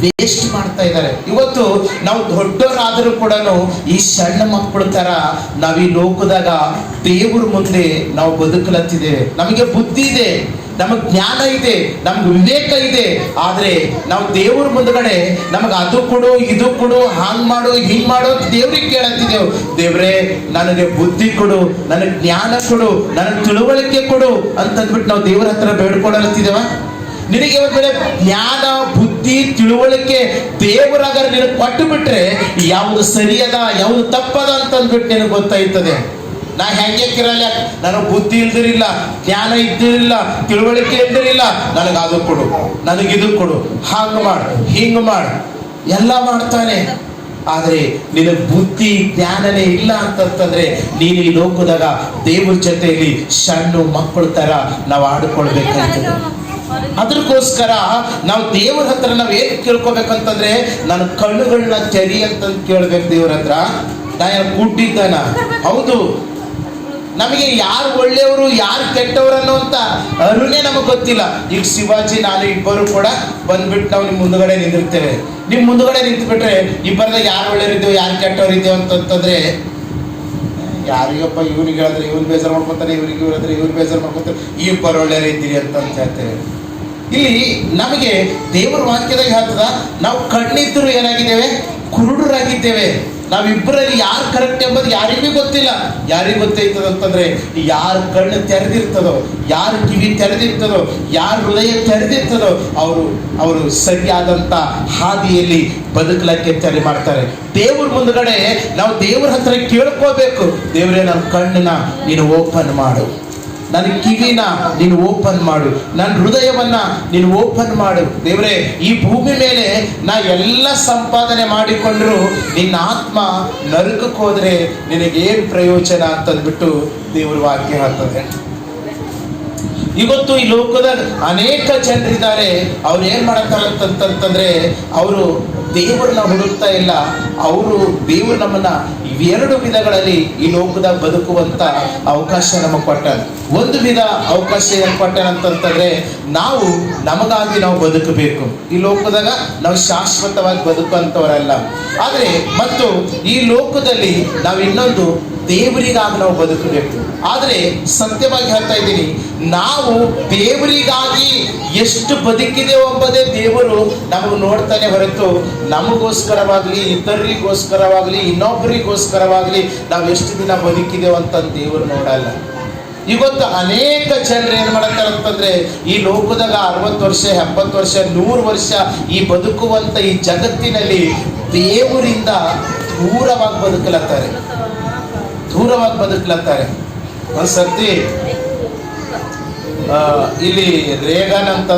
Waste ಮಾಡ್ತಾ ಇದ್ದಾರೆ. ಇವತ್ತು ನಾವು ದೊಡ್ಡವರಾದರೂ ಕೂಡ ಈ ಸಣ್ಣ ಮಕ್ಕಳ ತರ ನಾವು ಈ ಲೋಕದಾಗ ದೇವ್ರ ಮುಂದೆ ನಾವು ಬದುಕಲತ್ತಿದ್ದೇವೆ. ನಮಗೆ ಬುದ್ಧಿ ಇದೆ, ನಮಗ್ ಜ್ಞಾನ ಇದೆ, ನಮ್ಗೆ ವಿವೇಕ ಇದೆ. ಆದ್ರೆ ನಾವು ದೇವ್ರ ಮುಂದ್ಗಡೆ ನಮಗ್ ಅದು ಕೊಡು, ಇದು ಕೊಡು, ಹಾಂಗ್ ಮಾಡು, ಹಿಂಗ್ ಮಾಡು ಅಂತ ದೇವ್ರಿಗೆ ಕೇಳತ್ತಿದ್ದೇವೆ. ದೇವ್ರೇ ನನಗೆ ಬುದ್ಧಿ ಕೊಡು, ನನಗೆ ಜ್ಞಾನ ಕೊಡು, ನನಗೆ ತಿಳುವಳಿಕೆ ಕೊಡು ಅಂತಂದ್ಬಿಟ್ಟು ನಾವು ದೇವ್ರ ಹತ್ರ ಬೇಡ್ಕೊಳತ್ತಿದ್ದೇವ. ನಿನಗೆ ಒಂದ್ ವೇಳೆ ಜ್ಞಾನ, ಬುದ್ಧಿ, ತಿಳುವಳಿಕೆ ದೇವರಾಗ ನಿನಗೆ ಕೊಟ್ಟು ಬಿಟ್ರೆ ಯಾವುದು ಸರಿಯದ ಯಾವುದು ತಪ್ಪದ ಅಂತಂದ್ಬಿಟ್ಟು ನಿನಗೆ ಗೊತ್ತಾಯ್ತದೆ. ನಾ ಹೆಂಗೆ ಕಿರಲ್ಲ, ನನಗೆ ಬುದ್ಧಿ ಇಲ್ದಿರಿಲ್ಲ, ಜ್ಞಾನ ಇದ್ದಿರಲಿಲ್ಲ, ತಿಳುವಳಿಕೆ ಇಲ್ದಿರಿಲ್ಲ, ನನಗೆ ಅದು ಕೊಡು, ನನಗಿದು ಕೊಡು, ಹಾಂಗ್ ಮಾಡು, ಹಿಂಗ್ ಮಾಡು, ಎಲ್ಲ ಮಾಡ್ತಾನೆ. ಆದ್ರೆ ನಿನಗೆ ಬುದ್ಧಿ ಜ್ಞಾನನೇ ಇಲ್ಲ ಅಂತಂತಂದ್ರೆ ನೀನು ಈ ಲೋಕದಾಗ ದೇವ್ರ ಜೊತೆಯಲ್ಲಿ ಸಣ್ಣ ಮಕ್ಕಳ ತರ ನಾವು ಆಡ್ಕೊಳ್ಬೇಕಾಗ್ತದೆ. ಅದಕ್ಕೋಸ್ಕರ ನಾವು ದೇವ್ರ ಹತ್ರ ನಾವ್ ಏನ್ ಕೇಳ್ಕೊಬೇಕಂತಂದ್ರೆ, ನನ್ನ ಕಣ್ಣುಗಳನ್ನ ತೆರಿ ಅಂತ ಕೇಳ್ಬೇಕು ದೇವ್ರ ಹತ್ರ. ನಾ ಕೂಟ್ಟಿದ್ದಾನ? ಹೌದು. ನಮಗೆ ಯಾರು ಒಳ್ಳೆಯವರು ಯಾರು ಕೆಟ್ಟವರು ಅನ್ನೋಂತ ಅರುಣೇ ನಮಗೆ ಗೊತ್ತಿಲ್ಲ. ಈಗ ಶಿವಾಜಿ ನಾನು ಇಬ್ಬರು ಕೂಡ ಬಂದ್ಬಿಟ್ಟು ನಾವು ನಿಮ್ ಮುಂದ್ಗಡೆ ನಿಂದಿರ್ತೇವೆ. ನಿಮ್ ಮುಂದ್ಗಡೆ ನಿಂತು ಬಿಟ್ರೆ ಇಬ್ಬರದ ಯಾರು ಒಳ್ಳೆಯವರಿದ್ದೇವೆ ಯಾರು ಕೆಟ್ಟವರಿದ್ದೇವೆ ಅಂತಂತಂದ್ರೆ, ಯಾರಿಗಪ್ಪ ಇವ್ನಿಗೆ ಹೇಳಿದ್ರೆ ಇವ್ರು ಬೇಜಾರು ಮಾಡ್ಕೊತಾರೆ, ಇವ್ರಿಗೆ ಹೇಳಿದ್ರೆ ಇವ್ರು ಬೇಜಾರು ಮಾಡ್ಕೊತಾರೆ, ಇಬ್ಬರು ಒಳ್ಳೆಯವರು ಇದ್ದೀರಿ ಅಂತ ಹೇಳ್ತೇವೆ. ಇಲ್ಲಿ ನಮಗೆ ದೇವರ ವಾಕ್ಯದಾಗ ಹೇಳ್ತದ, ನಾವು ಕಣ್ಣಿದ್ರು ಏನಾಗಿದ್ದೇವೆ, ಕುರುಡರಾಗಿದ್ದೇವೆ. ನಾವಿಬ್ಬರಲ್ಲಿ ಯಾರು ಕರೆಕ್ಟ್ ಎಂಬುದು ಯಾರಿಗೂ ಗೊತ್ತಿಲ್ಲ. ಯಾರಿಗೂ ಗೊತ್ತೈತದ ಅಂತಂದ್ರೆ, ಯಾರು ಕಣ್ಣು ತೆರೆದಿರ್ತದೋ, ಯಾರು ಕಿವಿ ತೆರೆದಿರ್ತದೋ, ಯಾರು ಹೃದಯ ತೆರೆದಿರ್ತದೋ ಅವರು ಸರಿಯಾದಂತ ಹಾದಿಯಲ್ಲಿ ಬದುಕಲಕ್ಕೆ ತೆರೆ ಮಾಡ್ತಾರೆ. ದೇವ್ರ ಮುಂದ್ಗಡೆ ನಾವು ದೇವ್ರ ಹತ್ರ ಕೇಳ್ಕೋಬೇಕು, ದೇವ್ರೇ ನನ್ನ ಕಣ್ಣನ್ನ ನೀನು ಓಪನ್ ಮಾಡು, ನನ್ನ ಕಿವಿನ ನೀನು ಓಪನ್ ಮಾಡು, ನನ್ನ ಹೃದಯವನ್ನ ನೀನು ಓಪನ್ ಮಾಡು. ದೇವ್ರೇ, ಈ ಭೂಮಿ ಮೇಲೆ ನಾ ಎಲ್ಲ ಸಂಪಾದನೆ ಮಾಡಿಕೊಂಡ್ರು ನಿನ್ನ ಆತ್ಮ ನರಕಕ್ಕೆ ಹೋದ್ರೆ ನಿನಗೇನು ಪ್ರಯೋಜನ ಅಂತಂದ್ಬಿಟ್ಟು ದೇವ್ರ ವಾಕ್ಯ ಹೇಳ್ತದೆ. ಇವತ್ತು ಈ ಲೋಕದ ಅನೇಕ ಜನರಿದ್ದಾರೆ, ಅವ್ರು ಏನ್ ಮಾಡ್ತಾರೆ ಅಂತಂತಂದ್ರೆ, ಅವರು ದೇವರನ್ನ ಹುಡುಕ್ತಾ ಇಲ್ಲ. ಅವರು ದೇವರು ನಮ್ಮನ್ನ ಇವೆರಡು ವಿಧಗಳಲ್ಲಿ ಈ ಲೋಕದಾಗ ಬದುಕುವಂತ ಅವಕಾಶ ನಮಗೆ ಕೊಟ್ಟಾನ. ಒಂದು ವಿಧ ಅವಕಾಶ ಏನ್ ಕೊಟ್ಟಾನ ಅಂತಂತಂದ್ರೆ, ನಾವು ನಮಗಾಗಿ ನಾವು ಬದುಕಬೇಕು. ಈ ಲೋಕದಾಗ ನಾವು ಶಾಶ್ವತವಾಗಿ ಬದುಕುವಂತವರಲ್ಲ. ಆದ್ರೆ ಮತ್ತು ಈ ಲೋಕದಲ್ಲಿ ನಾವು ಇನ್ನೊಂದು ದೇವರಿಗಾಗಿ ನಾವು ಬದುಕಬೇಕು. ಆದ್ರೆ ಸತ್ಯವಾಗಿ ಹೇಳ್ತಾ ಇದ್ದೀನಿ, ನಾವು ದೇವರಿಗಾಗಿ ಎಷ್ಟು ಬದುಕಿದೆವು ಎಂಬುದೇ ದೇವರು ನಮಗೆ ನೋಡ್ತಾನೆ ಹೊರತು ನಮಗೋಸ್ಕರವಾಗ್ಲಿ, ಇತರರಿಗೋಸ್ಕರವಾಗ್ಲಿ, ಇನ್ನೊಬ್ಬರಿಗೋಸ್ಕರವಾಗ್ಲಿ ನಾವು ಎಷ್ಟು ದಿನ ಬದುಕಿದೆವು ಅಂತ ದೇವರು ನೋಡಲ್ಲ. ಇವತ್ತು ಅನೇಕ ಜನರು ಏನ್ ಮಾಡ್ತಾರೆ ಅಂತಂದ್ರೆ, ಈ ಲೋಕದಾಗ 60 ವರ್ಷ 70 ವರ್ಷ 100 ವರ್ಷ ಈ ಬದುಕುವಂತ ಈ ಜಗತ್ತಿನಲ್ಲಿ ದೇವರಿಂದ ದೂರವಾಗಿ ಬದುಕಲತ್ತಾರೆ. ಒಂದ್ಸರ್ತಿ ಇಲ್ಲಿ ರೇಗನ್ ಅಂತ